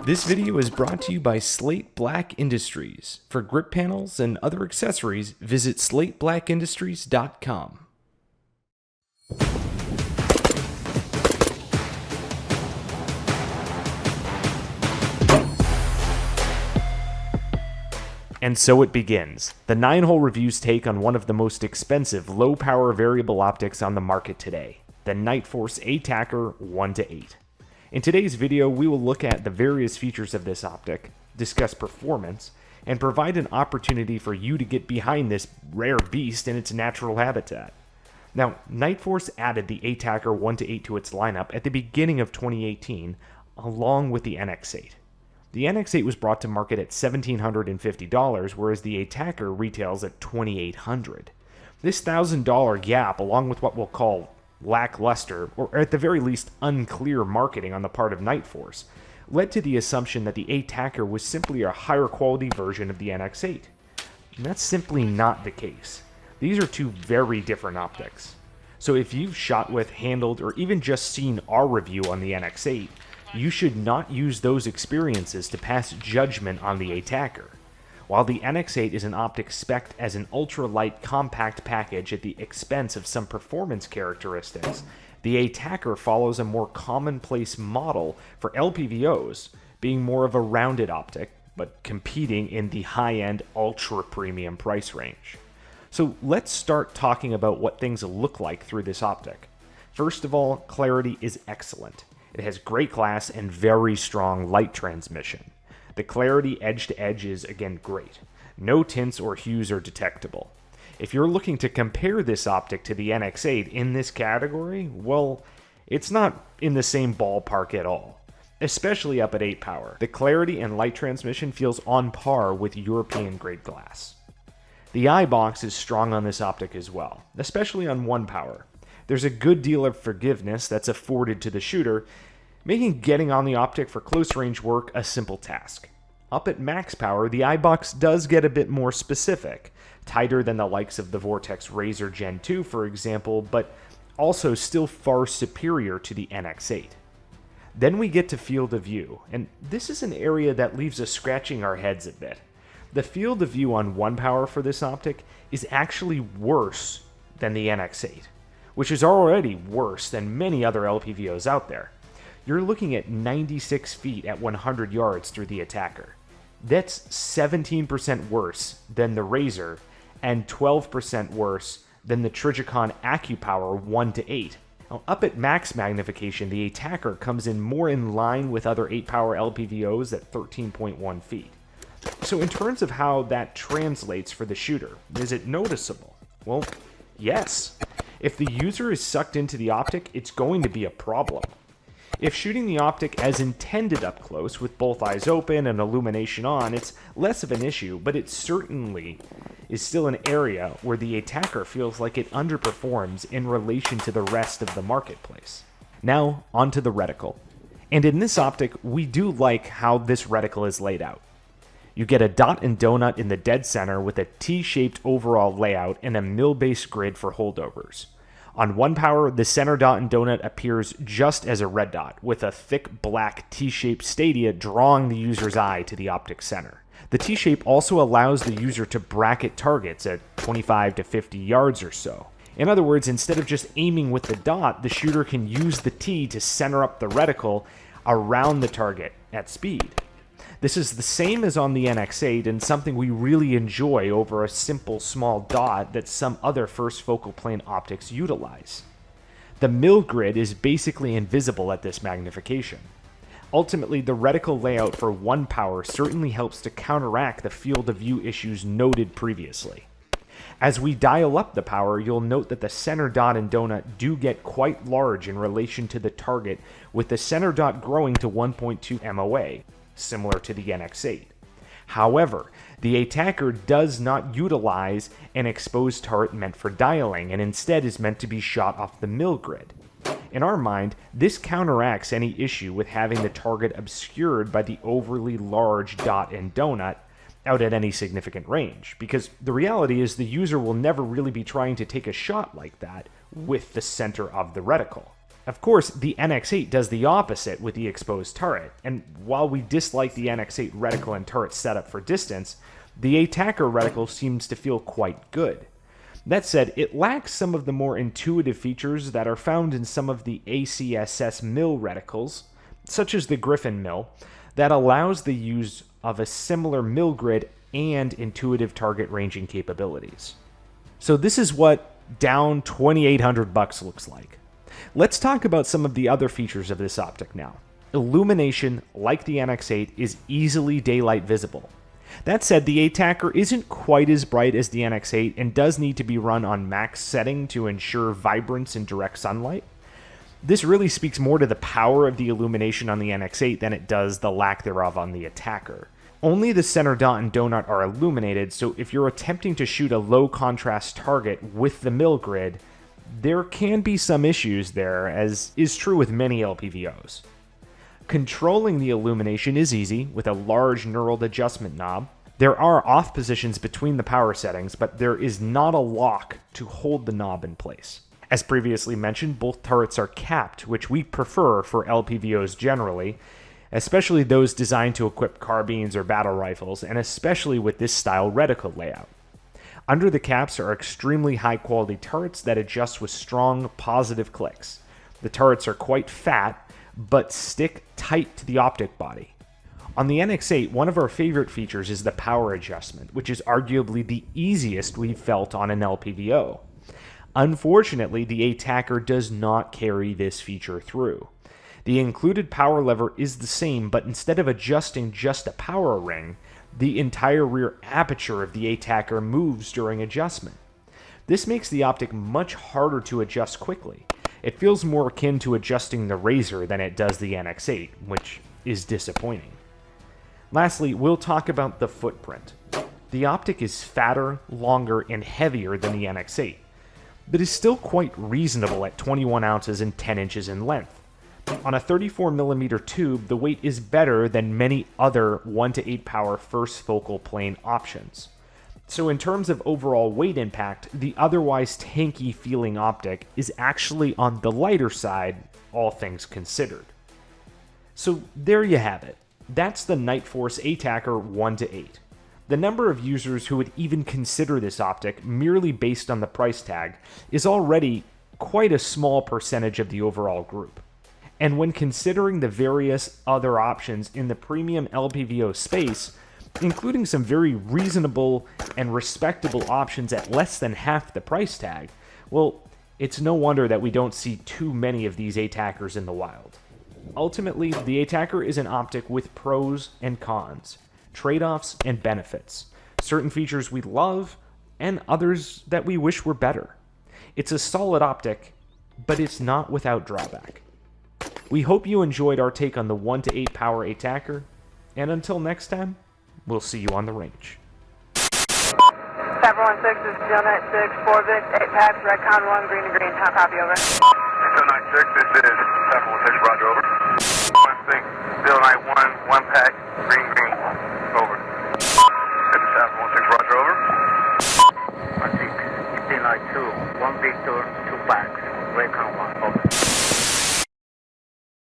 This video is brought to you by slateblackindustries. For grip panels and other accessories, visit slateblackindustries.com. And so it begins. The 9-hole review's take on one of the most expensive low-power variable optics on the market today, the Nightforce ATACR 1-8. In today's video, we will look at the various features of this optic, discuss performance, and provide an opportunity for you to get behind this rare beast in its natural habitat. Now, Nightforce added the ATACR 1-8 to its lineup at the beginning of 2018, along with the NX8. The NX8 was brought to market at $1,750, whereas the ATACR retails at $2,800. This $1,000 gap, along with what we'll call lackluster, or at the very least unclear marketing on the part of Nightforce, led to the assumption that the ATACR was simply a higher quality version of the NX8. And that's simply not the case. These are two very different optics. So if you've shot with, handled, or even just seen our review on the NX8, you should not use those experiences to pass judgment on the ATACR. While the NX8 is an optic spec'd as an ultra-light compact package at the expense of some performance characteristics, the ATACR follows a more commonplace model for LPVOs, being more of a rounded optic, but competing in the high-end ultra-premium price range. So let's start talking about what things look like through this optic. First of all, clarity is excellent. It has great glass and very strong light transmission. The clarity edge-to-edge is, again, great. No tints or hues are detectable. If you're looking to compare this optic to the NX8 in this category, well, it's not in the same ballpark at all, especially up at 8 power. The clarity and light transmission feels on par with European-grade glass. The eye box is strong on this optic as well, especially on 1 power. There's a good deal of forgiveness that's afforded to the shooter, making getting on the optic for close-range work a simple task. Up at max power, the eye box does get a bit more specific, tighter than the likes of the Vortex Razor Gen II, for example, but also still far superior to the NX8. Then we get to field of view, and this is an area that leaves us scratching our heads a bit. The field of view on 1 power for this optic is actually worse than the NX8, which is already worse than many other LPVOs out there. You're looking at 96 feet at 100 yards through the ATACR. That's 17% worse than the Razor and 12% worse than the Trijicon Accupower 1-8. Now, up at max magnification, the ATACR comes in more in line with other 8-power LPVOs at 13.1 feet. So in terms of how that translates for the shooter, is it noticeable? Well, yes. If the user is sucked into the optic, it's going to be a problem. If shooting the optic as intended up close with both eyes open and illumination on, it's less of an issue, but it certainly is still an area where the ATACR feels like it underperforms in relation to the rest of the marketplace. Now, onto the reticle. And in this optic, we do like how this reticle is laid out. You get a dot and donut in the dead center with a T-shaped overall layout and a mill-based grid for holdovers. On 1 power, the center dot and donut appears just as a red dot, with a thick black T-shaped stadia drawing the user's eye to the optic center. The T-shape also allows the user to bracket targets at 25 to 50 yards or so. In other words, instead of just aiming with the dot, the shooter can use the T to center up the reticle around the target at speed. This is the same as on the NX8 and something we really enjoy over a simple small dot that some other first focal plane optics utilize. The mill grid is basically invisible at this magnification. Ultimately, the reticle layout for 1 power certainly helps to counteract the field of view issues noted previously. As we dial up the power, you'll note that the center dot and donut do get quite large in relation to the target, with the center dot growing to 1.2 MOA. Similar to the NX8. However, the ATACR does not utilize an exposed turret meant for dialing and instead is meant to be shot off the mill grid. In our mind, this counteracts any issue with having the target obscured by the overly large dot and donut out at any significant range, because the reality is the user will never really be trying to take a shot like that with the center of the reticle. Of course, the NX8 does the opposite with the exposed turret, and while we dislike the NX8 reticle and turret setup for distance, the ATACR reticle seems to feel quite good. That said, it lacks some of the more intuitive features that are found in some of the ACSS mill reticles, such as the Griffin mill, that allows the use of a similar mill grid and intuitive target ranging capabilities. So this is what down $2,800 looks like. Let's talk about some of the other features of this optic now. Illumination, like the NX8, is easily daylight visible. That said, the ATACR isn't quite as bright as the NX8 and does need to be run on max setting to ensure vibrance in direct sunlight. This really speaks more to the power of the illumination on the NX8 than it does the lack thereof on the ATACR. Only the center dot and donut are illuminated, so if you're attempting to shoot a low contrast target with the mill grid, there can be some issues there, as is true with many LPVOs. Controlling the illumination is easy with a large knurled adjustment knob. There are off positions between the power settings, but there is not a lock to hold the knob in place. As previously mentioned, both turrets are capped, which we prefer for LPVOs generally, especially those designed to equip carbines or battle rifles, and especially with this style reticle layout. Under the caps are extremely high quality turrets that adjust with strong positive clicks. The turrets are quite fat, but stick tight to the optic body. On the NX8, one of our favorite features is the power adjustment, which is arguably the easiest we've felt on an LPVO. Unfortunately, the ATACR does not carry this feature through. The included power lever is the same, but instead of adjusting just a power ring, the entire rear aperture of the ATACR moves during adjustment. This makes the optic much harder to adjust quickly. It feels more akin to adjusting the Razor than it does the NX8, which is disappointing. Lastly, we'll talk about the footprint. The optic is fatter, longer, and heavier than the NX8, but is still quite reasonable at 21 ounces and 10 inches in length. On a 34mm tube, the weight is better than many other 1-to-8 power first focal plane options. So in terms of overall weight impact, the otherwise tanky feeling optic is actually on the lighter side, all things considered. So there you have it. That's the Nightforce ATACR 1-to-8. The number of users who would even consider this optic merely based on the price tag is already quite a small percentage of the overall group. And when considering the various other options in the premium LPVO space, including some very reasonable and respectable options at less than half the price tag, well, it's no wonder that we don't see too many of these ATACRs in the wild. Ultimately, the ATACR is an optic with pros and cons, trade-offs and benefits, certain features we love and others that we wish were better. It's a solid optic, but it's not without drawback. We hope you enjoyed our take on the 1-to-8 power ATACR, and until next time, we'll see you on the range. 716, this is Steel 96, 4 Vic, 8 packs, Redcon 1, green to green. How copy, over? Steel 96, this is 716, roger, over. 16, Steel 91, 1 pack,